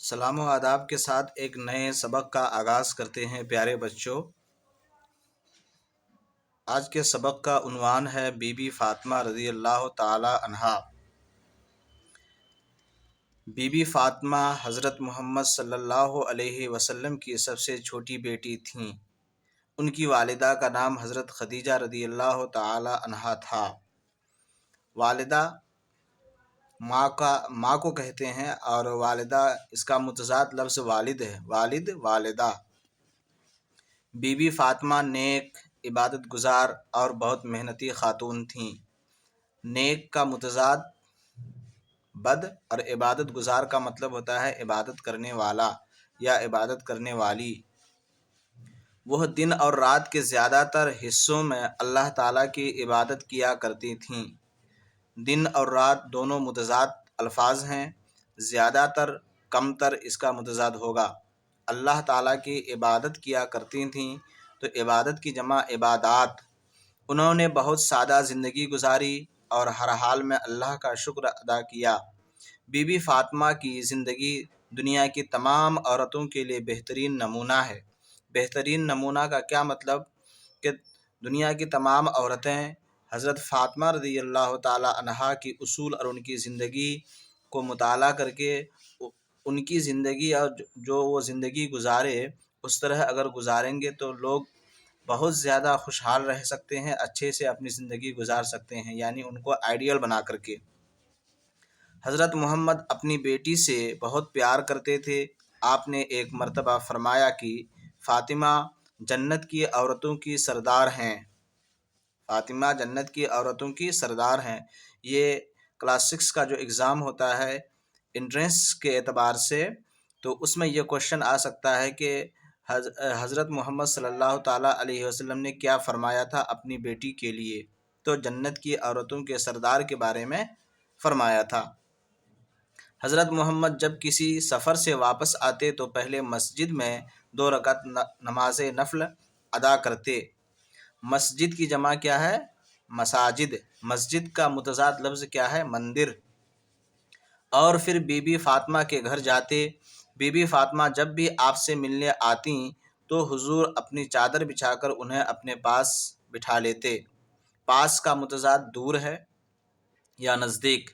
سلام و آداب کے ساتھ ایک نئے سبق کا آغاز کرتے ہیں پیارے بچوں۔ آج کے سبق کا عنوان ہے بی بی فاطمہ رضی اللہ تعالی عنہا۔ بی بی فاطمہ حضرت محمد صلی اللہ علیہ وسلم کی سب سے چھوٹی بیٹی تھیں۔ ان کی والدہ کا نام حضرت خدیجہ رضی اللہ تعالی عنہا تھا۔ والدہ ماں کو کہتے ہیں، اور والدہ اس کا متضاد لفظ والد ہے، والد والدہ۔ بی بی فاطمہ نیک، عبادت گزار اور بہت محنتی خاتون تھیں۔ نیک کا متضاد بد، اور عبادت گزار کا مطلب ہوتا ہے عبادت کرنے والا یا عبادت کرنے والی۔ وہ دن اور رات کے زیادہ تر حصوں میں اللہ تعالیٰ کی عبادت کیا کرتی تھیں۔ دن اور رات دونوں متضاد الفاظ ہیں، زیادہ تر کم تر اس کا متضاد ہوگا۔ اللہ تعالیٰ کی عبادت کیا کرتی تھیں تو عبادت کی جمع عبادات۔ انہوں نے بہت سادہ زندگی گزاری اور ہر حال میں اللہ کا شکر ادا کیا۔ بی بی فاطمہ کی زندگی دنیا کی تمام عورتوں کے لیے بہترین نمونہ ہے۔ بہترین نمونہ کا کیا مطلب؟ کہ دنیا کی تمام عورتیں حضرت فاطمہ رضی اللہ تعالی عنہا کی اصول اور ان کی زندگی کو مطالعہ کر کے ان کی زندگی اور جو وہ زندگی گزارے اس طرح اگر گزاریں گے تو لوگ بہت زیادہ خوشحال رہ سکتے ہیں، اچھے سے اپنی زندگی گزار سکتے ہیں، یعنی ان کو آئیڈیل بنا کر کے۔ حضرت محمد اپنی بیٹی سے بہت پیار کرتے تھے۔ آپ نے ایک مرتبہ فرمایا کہ فاطمہ جنت کی عورتوں کی سردار ہیں۔ فاطمہ جنت کی عورتوں کی سردار ہیں۔ یہ کلاس 6 کا جو ایگزام ہوتا ہے انٹرنس کے اعتبار سے، تو اس میں یہ کوشچن آ سکتا ہے کہ حضرت محمد صلی اللہ تعالیٰ علیہ وسلم نے کیا فرمایا تھا اپنی بیٹی کے لیے؟ تو جنت کی عورتوں کے سردار کے بارے میں فرمایا تھا۔ حضرت محمد جب کسی سفر سے واپس آتے تو پہلے مسجد میں 2 رکعت نماز نفل ادا کرتے۔ مسجد کی جمع کیا ہے؟ مساجد۔ مسجد کا متضاد لفظ کیا ہے؟ مندر۔ اور پھر بی بی فاطمہ کے گھر جاتے۔ بی بی فاطمہ جب بھی آپ سے ملنے آتیں تو حضور اپنی چادر بچھا کر انہیں اپنے پاس بٹھا لیتے۔ پاس کا متضاد دور ہے یا نزدیک۔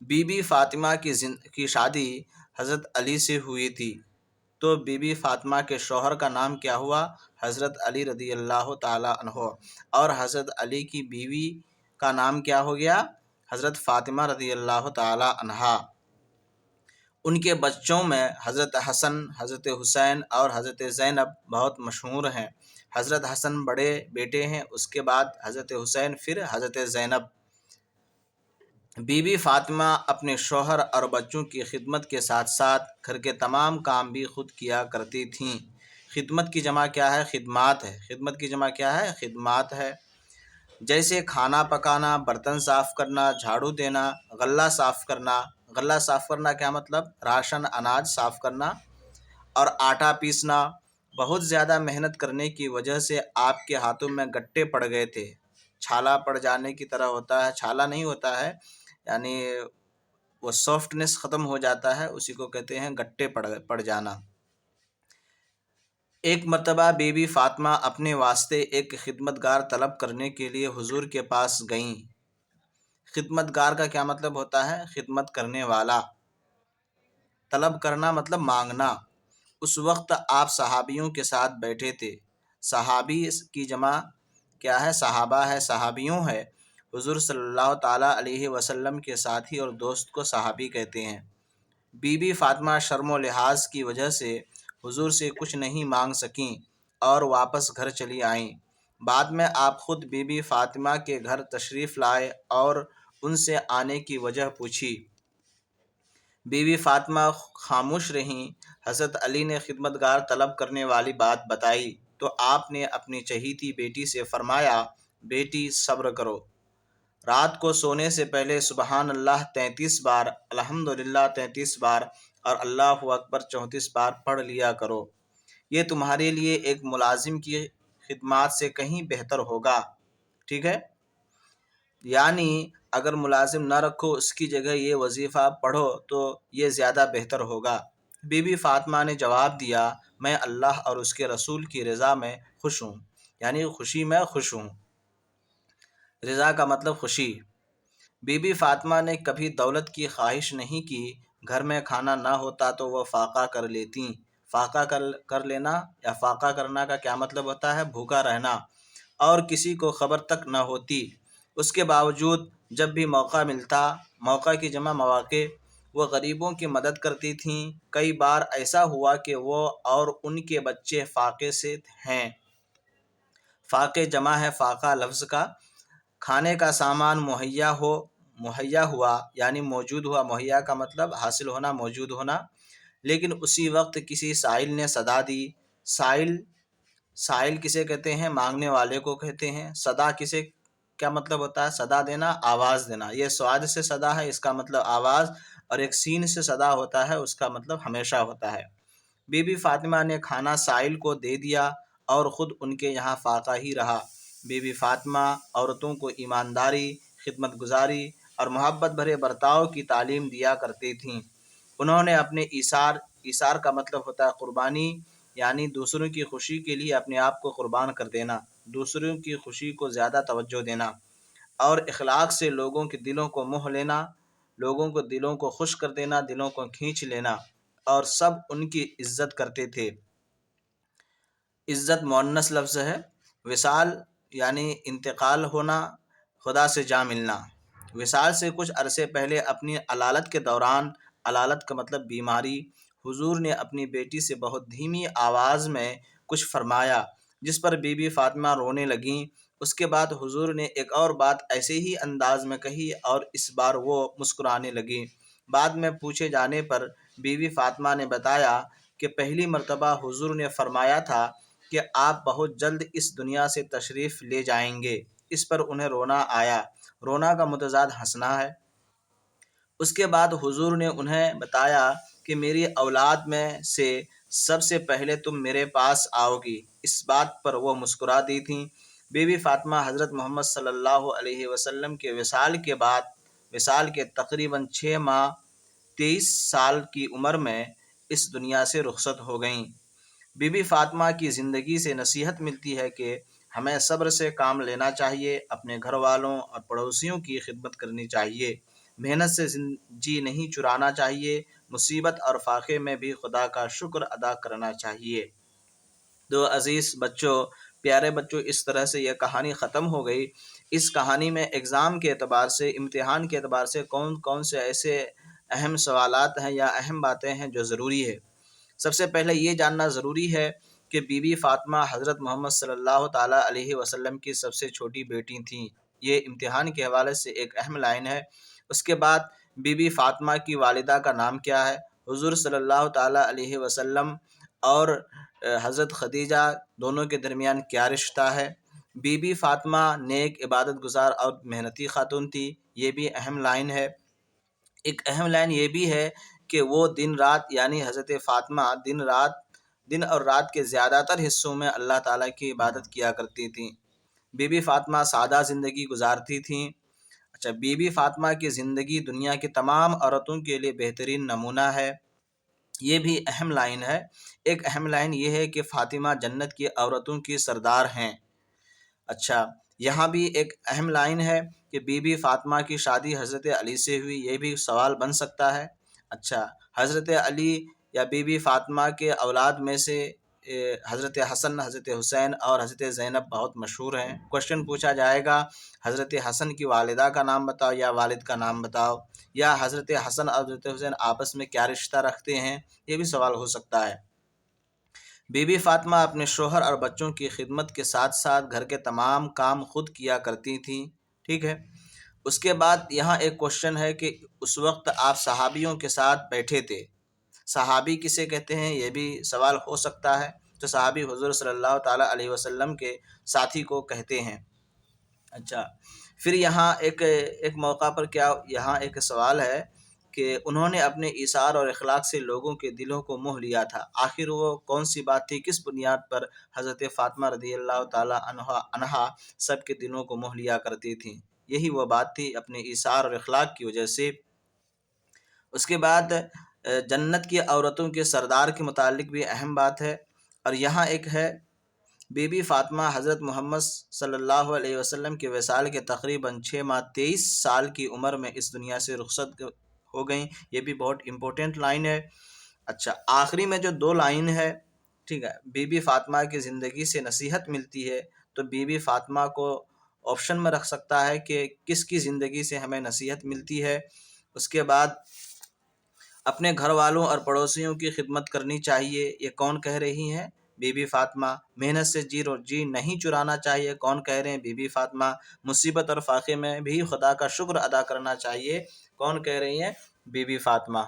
بی بی فاطمہ کی شادی حضرت علی سے ہوئی تھی، تو بی بی فاطمہ کے شوہر کا نام کیا ہوا؟ حضرت علی رضی اللہ تعالیٰ عنہ۔ اور حضرت علی کی بیوی کا نام کیا ہو گیا؟ حضرت فاطمہ رضی اللہ تعالیٰ عنہا۔ ان کے بچوں میں حضرت حسن، حضرت حسین اور حضرت زینب بہت مشہور ہیں۔ حضرت حسن بڑے بیٹے ہیں، اس کے بعد حضرت حسین، پھر حضرت زینب۔ بی بی فاطمہ اپنے شوہر اور بچوں کی خدمت کے ساتھ ساتھ گھر کے تمام کام بھی خود کیا کرتی تھیں۔ خدمت کی جمع کیا ہے؟ خدمات ہے۔ خدمت کی جمع کیا ہے؟ خدمات ہے۔ جیسے کھانا پکانا، برتن صاف کرنا، جھاڑو دینا، غلہ صاف کرنا۔ غلہ صاف کرنا کیا مطلب؟ راشن اناج صاف کرنا، اور آٹا پیسنا۔ بہت زیادہ محنت کرنے کی وجہ سے آپ کے ہاتھوں میں گٹے پڑ گئے تھے۔ چھالا پڑ جانے کی طرح ہوتا ہے، چھالا نہیں ہوتا ہے، یعنی وہ سافٹنس ختم ہو جاتا ہے، اسی کو کہتے ہیں گٹے پڑ جانا۔ ایک مرتبہ بی بی فاطمہ اپنے واسطے ایک خدمتگار طلب کرنے کے لیے حضور کے پاس گئیں۔ خدمتگار کا کیا مطلب ہوتا ہے؟ خدمت کرنے والا۔ طلب کرنا مطلب مانگنا۔ اس وقت آپ صحابیوں کے ساتھ بیٹھے تھے۔ صحابی کی جمع کیا ہے؟ صحابہ ہے، صحابیوں ہے۔ حضور صلی اللہ تعالیٰ علیہ وسلم کے ساتھی اور دوست کو صحابی کہتے ہیں۔ بی بی فاطمہ شرم و لحاظ کی وجہ سے حضور سے کچھ نہیں مانگ سکیں اور واپس گھر چلی آئیں۔ بعد میں آپ خود بی بی فاطمہ کے گھر تشریف لائے اور ان سے آنے کی وجہ پوچھی۔ بی بی فاطمہ خاموش رہیں۔ حضرت علی نے خدمتگار طلب کرنے والی بات بتائی تو آپ نے اپنی چہیتی بیٹی سے فرمایا، بیٹی صبر کرو، رات کو سونے سے پہلے سبحان اللہ 33 بار، الحمدللہ 33 بار اور اللہ اکبر 34 بار پڑھ لیا کرو۔ یہ تمہارے لیے ایک ملازم کی خدمات سے کہیں بہتر ہوگا۔ ٹھیک ہے؟ یعنی اگر ملازم نہ رکھو، اس کی جگہ یہ وظیفہ پڑھو تو یہ زیادہ بہتر ہوگا۔ بی بی فاطمہ نے جواب دیا، میں اللہ اور اس کے رسول کی رضا میں خوش ہوں، یعنی خوشی میں خوش ہوں۔ رضا کا مطلب خوشی۔ بی بی فاطمہ نے کبھی دولت کی خواہش نہیں کی، گھر میں کھانا نہ ہوتا تو وہ فاقہ کر لیتیں۔ فاقہ کر لینا یا فاقہ کرنا کا کیا مطلب ہوتا ہے؟ بھوکا رہنا، اور کسی کو خبر تک نہ ہوتی۔ اس کے باوجود جب بھی موقع ملتا، موقع کی جمع مواقع، وہ غریبوں کی مدد کرتی تھیں۔ کئی بار ایسا ہوا کہ وہ اور ان کے بچے فاقے سے ہیں۔ فاقے جمع ہے فاقہ لفظ کا۔ کھانے کا سامان مہیا ہوا، یعنی موجود ہوا۔ مہیا کا مطلب حاصل ہونا، موجود ہونا۔ لیکن اسی وقت کسی سائل نے صدا دی۔ سائل کسے کہتے ہیں؟ مانگنے والے کو کہتے ہیں۔ صدا کسے کیا مطلب ہوتا ہے؟ صدا دینا، آواز دینا۔ یہ سواد سے صدا ہے، اس کا مطلب آواز، اور ایک سین سے صدا ہوتا ہے، اس کا مطلب ہمیشہ ہوتا ہے۔ بی بی فاطمہ نے کھانا سائل کو دے دیا اور خود ان کے یہاں فاقہ ہی رہا۔ بی بی فاطمہ عورتوں کو ایمانداری، خدمت گزاری اور محبت بھرے برتاؤ کی تعلیم دیا کرتی تھیں۔ انہوں نے اپنے ایثار کا مطلب ہوتا ہے قربانی، یعنی دوسروں کی خوشی کے لیے اپنے آپ کو قربان کر دینا، دوسروں کی خوشی کو زیادہ توجہ دینا، اور اخلاق سے لوگوں کے دلوں کو موہ لینا، لوگوں کو دلوں کو خوش کر دینا، دلوں کو کھینچ لینا، اور سب ان کی عزت کرتے تھے۔ عزت مؤنث لفظ ہے۔ وصال یعنی انتقال ہونا، خدا سے جا ملنا۔ وصال سے کچھ عرصے پہلے اپنی علالت کے دوران، علالت کا مطلب بیماری، حضور نے اپنی بیٹی سے بہت دھیمی آواز میں کچھ فرمایا، جس پر بی بی فاطمہ رونے لگیں۔ اس کے بعد حضور نے ایک اور بات ایسے ہی انداز میں کہی اور اس بار وہ مسکرانے لگیں۔ بعد میں پوچھے جانے پر بی بی فاطمہ نے بتایا کہ پہلی مرتبہ حضور نے فرمایا تھا کہ آپ بہت جلد اس دنیا سے تشریف لے جائیں گے۔ اس پر انہیں رونا آیا۔ رونا کا متضاد ہنسنا ہے۔ اس کے بعد حضور نے انہیں بتایا کہ میری اولاد میں سے سب سے پہلے تم میرے پاس آؤ گی۔ اس بات پر وہ مسکرا دی تھیں۔ بی بی فاطمہ حضرت محمد صلی اللہ علیہ وسلم کے وصال کے تقریباً 6 ماہ 23 سال کی عمر میں اس دنیا سے رخصت ہو گئیں۔ بی بی فاطمہ کی زندگی سے نصیحت ملتی ہے کہ ہمیں صبر سے کام لینا چاہیے، اپنے گھر والوں اور پڑوسیوں کی خدمت کرنی چاہیے، محنت سے جی نہیں چرانا چاہیے، مصیبت اور فاقے میں بھی خدا کا شکر ادا کرنا چاہیے۔ تو عزیز بچوں، پیارے بچوں، اس طرح سے یہ کہانی ختم ہو گئی۔ اس کہانی میں ایگزام کے اعتبار سے، امتحان کے اعتبار سے کون کون سے ایسے اہم سوالات ہیں یا اہم باتیں ہیں جو ضروری ہے۔ سب سے پہلے یہ جاننا ضروری ہے کہ بی بی فاطمہ حضرت محمد صلی اللہ تعالیٰ علیہ وسلم کی سب سے چھوٹی بیٹی تھیں۔ یہ امتحان کے حوالے سے ایک اہم لائن ہے۔ اس کے بعد بی بی فاطمہ کی والدہ کا نام کیا ہے؟ حضور صلی اللہ تعالیٰ علیہ وسلم اور حضرت خدیجہ دونوں کے درمیان کیا رشتہ ہے؟ بی بی فاطمہ نیک، عبادت گزار اور محنتی خاتون تھی، یہ بھی اہم لائن ہے۔ ایک اہم لائن یہ بھی ہے کہ وہ دن رات، یعنی حضرت فاطمہ دن اور رات کے زیادہ تر حصوں میں اللہ تعالیٰ کی عبادت کیا کرتی تھیں۔ بی بی فاطمہ سادہ زندگی گزارتی تھیں۔ اچھا، بی بی فاطمہ کی زندگی دنیا کی تمام عورتوں کے لیے بہترین نمونہ ہے، یہ بھی اہم لائن ہے۔ ایک اہم لائن یہ ہے کہ فاطمہ جنت کی عورتوں کی سردار ہیں۔ اچھا، یہاں بھی ایک اہم لائن ہے کہ بی بی فاطمہ کی شادی حضرت علی سے ہوئی، یہ بھی سوال بن سکتا ہے۔ اچھا، حضرت علی یا بی بی فاطمہ کے اولاد میں سے حضرت حسن، حضرت حسین اور حضرت زینب بہت مشہور ہیں۔ کوشچن پوچھا جائے گا حضرت حسن کی والدہ کا نام بتاؤ یا والد کا نام بتاؤ، یا حضرت حسن اور حضرت حسین آپس میں کیا رشتہ رکھتے ہیں، یہ بھی سوال ہو سکتا ہے۔ بی بی فاطمہ اپنے شوہر اور بچوں کی خدمت کے ساتھ ساتھ گھر کے تمام کام خود کیا کرتی تھیں۔ ٹھیک ہے۔ اس کے بعد یہاں ایک کوشچن ہے کہ اس وقت آپ صحابیوں کے ساتھ بیٹھے تھے۔ صحابی کسے کہتے ہیں، یہ بھی سوال ہو سکتا ہے۔ تو صحابی حضور صلی اللہ تعالیٰ علیہ وسلم کے ساتھی کو کہتے ہیں۔ اچھا، پھر یہاں ایک موقع پر یہاں ایک سوال ہے کہ انہوں نے اپنے ایثار اور اخلاق سے لوگوں کے دلوں کو موہ لیا تھا۔ آخر وہ کون سی بات تھی؟ کس بنیاد پر حضرت فاطمہ رضی اللہ تعالیٰ عنہا سب کے دلوں کو موہ لیا کرتی تھیں؟ یہی وہ بات تھی، اپنے ایثار اور اخلاق کی وجہ سے۔ اس کے بعد جنت کی عورتوں کے سردار کے متعلق بھی اہم بات ہے۔ اور یہاں ایک ہے، بی بی فاطمہ حضرت محمد صلی اللہ علیہ وسلم کے وصال کے تقریباً 6 ماہ 23 سال کی عمر میں اس دنیا سے رخصت ہو گئیں۔ یہ بھی بہت امپورٹنٹ لائن ہے۔ اچھا، آخری میں جو 2 لائن ہے، ٹھیک ہے، بی بی فاطمہ کی زندگی سے نصیحت ملتی ہے، تو بی بی فاطمہ کو آپشن میں رکھ سکتا ہے کہ کس کی زندگی سے ہمیں نصیحت ملتی ہے۔ اس کے بعد اپنے گھر والوں اور پڑوسیوں کی خدمت کرنی چاہیے، یہ کون کہہ رہی ہیں؟ بی بی فاطمہ۔ محنت سے جی نہیں چرانا چاہیے، کون کہہ رہے ہیں؟ بی بی فاطمہ۔ مصیبت اور فاقے میں بھی خدا کا شکر ادا کرنا چاہیے، کون کہہ رہی ہیں؟ بی بی فاطمہ۔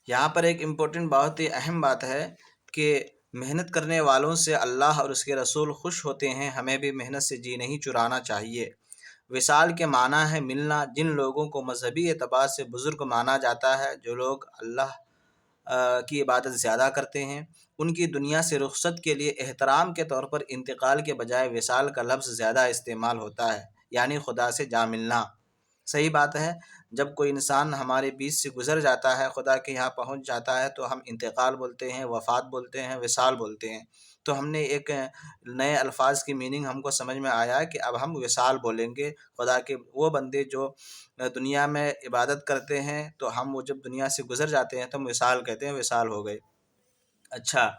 یہاں پر ایک امپورٹنٹ بہت ہی اہم بات ہے کہ محنت کرنے والوں سے اللہ اور اس کے رسول خوش ہوتے ہیں، ہمیں بھی محنت سے جی نہیں چرانا چاہیے۔ وصال کے معنی ہے ملنا۔ جن لوگوں کو مذہبی اعتبار سے بزرگ مانا جاتا ہے، جو لوگ اللہ کی عبادت زیادہ کرتے ہیں، ان کی دنیا سے رخصت کے لیے احترام کے طور پر انتقال کے بجائے وصال کا لفظ زیادہ استعمال ہوتا ہے، یعنی خدا سے جا ملنا۔ صحیح بات ہے، جب کوئی انسان ہمارے بیچ سے گزر جاتا ہے، خدا کے یہاں پہنچ جاتا ہے، تو ہم انتقال بولتے ہیں، وفات بولتے ہیں، وصال بولتے ہیں۔ تو ہم نے ایک نئے الفاظ کی میننگ ہم کو سمجھ میں آیا کہ اب ہم وصال بولیں گے۔ خدا کے وہ بندے جو دنیا میں عبادت کرتے ہیں، تو ہم وہ جب دنیا سے گزر جاتے ہیں تو ہم وصال کہتے ہیں، وصال ہو گئے۔ اچھا،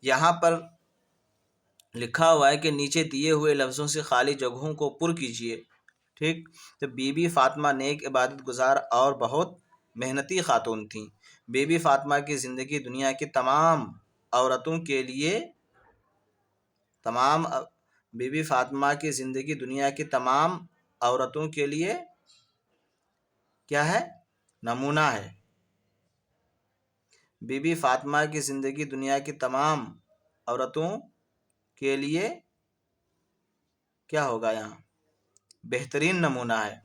یہاں پر لکھا ہوا ہے کہ نیچے دیے ہوئے لفظوں سے خالی جگہوں کو پر کیجیے، ٹھیک؟ تو بی بی فاطمہ نیک عبادت گزار اور بہت محنتی خاتون تھیں۔ بی بی فاطمہ کی زندگی دنیا کی تمام عورتوں کے لیے بی بی فاطمہ کی زندگی دنیا کی تمام عورتوں کے لیے کیا ہے؟ نمونہ ہے۔ بی بی فاطمہ کی زندگی دنیا کی تمام عورتوں کے لیے کیا ہوگا؟ یہاں بہترین نمونہ ہے۔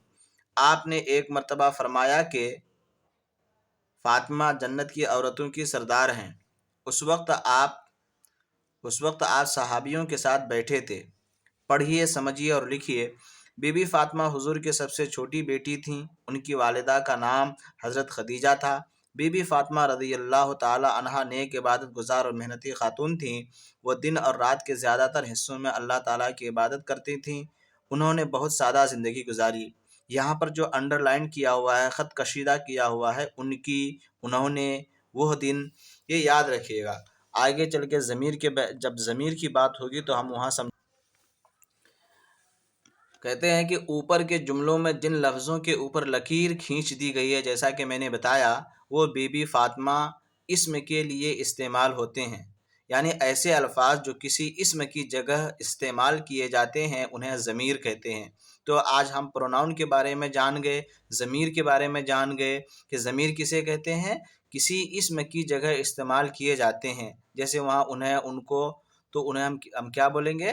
آپ نے ایک مرتبہ فرمایا کہ فاطمہ جنت کی عورتوں کی سردار ہیں۔ اس وقت آپ صحابیوں کے ساتھ بیٹھے تھے۔ پڑھیے، سمجھیے اور لکھیے۔ بی بی فاطمہ حضور کی سب سے چھوٹی بیٹی تھیں۔ ان کی والدہ کا نام حضرت خدیجہ تھا۔ بی بی فاطمہ رضی اللہ تعالی عنہا نیک عبادت گزار اور محنتی خاتون تھیں۔ وہ دن اور رات کے زیادہ تر حصوں میں اللہ تعالیٰ کی عبادت کرتی تھیں۔ انہوں نے بہت سادہ زندگی گزاری۔ یہاں پر جو انڈر لائن کیا ہوا ہے، خط کشیدہ کیا ہوا ہے، انہوں نے، وہ دن، یہ یاد رکھیے گا۔ آگے چل کے جب ضمیر کی بات ہوگی تو ہم وہاں کہتے ہیں کہ اوپر کے جملوں میں جن لفظوں کے اوپر لکیر کھینچ دی گئی ہے، جیسا کہ میں نے بتایا، وہ بی بی فاطمہ اسم کے لیے استعمال ہوتے ہیں، یعنی ایسے الفاظ جو کسی اسم کی جگہ استعمال کیے جاتے ہیں انہیں ضمیر کہتے ہیں۔ تو آج ہم پروناؤن کے بارے میں جان گئے، ضمیر کے بارے میں جان گئے کہ ضمیر کسے کہتے ہیں؟ کسی اسم کی جگہ استعمال کیے جاتے ہیں۔ جیسے وہاں انہیں، ان کو، تو انہیں ہم کیا بولیں گے؟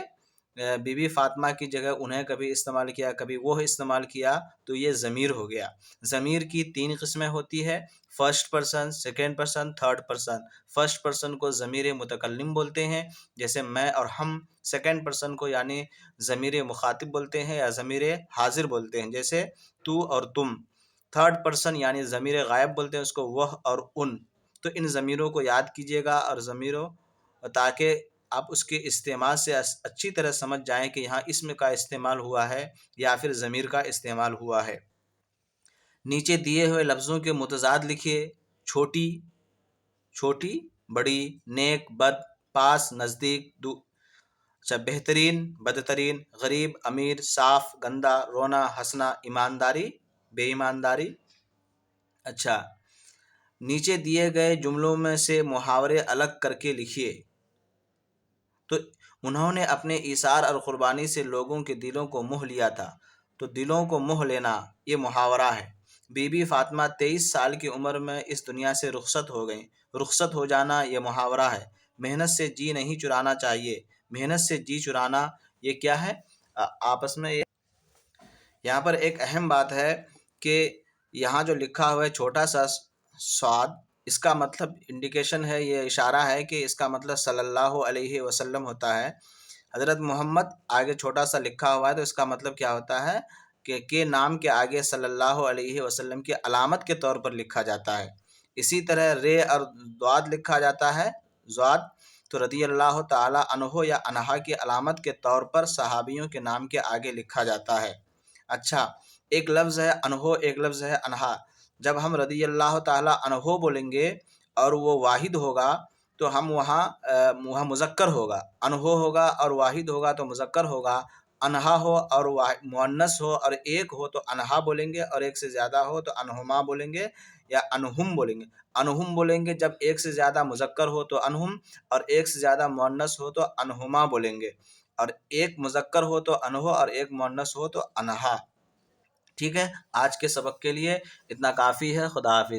بی بی فاطمہ کی جگہ انہیں کبھی استعمال کیا، کبھی وہ استعمال کیا، تو یہ ضمیر ہو گیا۔ ضمیر کی 3 قسمیں ہوتی ہے، first person, second person, third person. First person کو ضمیر متکلم بولتے ہیں، جیسے میں اور ہم۔ سیکنڈ پرسن کو یعنی ضمیر مخاطب بولتے ہیں یا ضمیر حاضر بولتے ہیں، جیسے تو اور تم۔ تھرڈ پرسن یعنی ضمیر غائب بولتے ہیں اس کو، وہ اور ان۔ تو ان ضمیروں کو یاد کیجیے گا، اور ضمیروں، تاکہ آپ اس کے استعمال سے اچھی طرح سمجھ جائیں کہ یہاں اسم کا استعمال ہوا ہے یا پھر ضمیر کا استعمال ہوا ہے۔ نیچے دیے ہوئے لفظوں کے متضاد لکھیے۔ چھوٹی، چھوٹی، بڑی، نیک، بد، پاس، نزدیک، اچھا، بہترین، بدترین، غریب، امیر، صاف، گندا، رونا، ہنسنا، ایمانداری، بے ایمانداری۔ اچھا، نیچے دیے گئے جملوں میں سے محاورے الگ کر کے لکھیے۔ تو انہوں نے اپنے ایثار اور قربانی سے لوگوں کے دلوں کو موہ لیا تھا۔ تو دلوں کو موہ لینا یہ محاورہ ہے۔ بی بی فاطمہ 23 سال کی عمر میں اس دنیا سے رخصت ہو گئیں۔ رخصت ہو جانا یہ محاورہ ہے۔ محنت سے جی نہیں چرانا چاہیے۔ محنت سے جی چرانا یہ کیا ہے؟ آپس میں یہاں پر ایک اہم بات ہے کہ یہاں جو لکھا ہوا ہے چھوٹا سا صاد، اس کا مطلب انڈیکیشن ہے، یہ اشارہ ہے کہ اس کا مطلب صلی اللہ علیہ وسلم ہوتا ہے۔ حضرت محمد آگے چھوٹا سا لکھا ہوا ہے، تو اس کا مطلب کیا ہوتا ہے کہ نام کے آگے صلی اللہ علیہ وسلم کی علامت کے طور پر لکھا جاتا ہے۔ اسی طرح رے اور ضاد لکھا جاتا ہے، ضاد، تو رضی اللہ تعالیٰ عنہ یا عنہا کی علامت کے طور پر صحابیوں کے نام کے آگے لکھا جاتا ہے۔ اچھا، ایک لفظ ہے انہو، ایک لفظ ہے انہا۔ جب ہم رضی اللہ تعالیٰ عنہ بولیں گے اور وہ واحد ہوگا تو ہم وہاں مذکر ہوگا، انہو ہوگا اور واحد ہوگا تو مذکر ہوگا، انہا ہو اور مؤنث ہو اور ایک ہو تو انہا بولیں گے، اور ایک سے زیادہ ہو تو انہما بولیں گے یا انہم بولیں گے۔ انہم بولیں گے جب ایک سے زیادہ مذکر ہو تو انہم، اور ایک سے زیادہ مؤنث ہو تو انہما بولیں گے، اور ایک مذکر ہو تو انہو اور ایک مؤنث ہو تو انہا۔ ٹھیک ہے، آج کے سبق کے لیے اتنا کافی ہے۔ خدا حافظ۔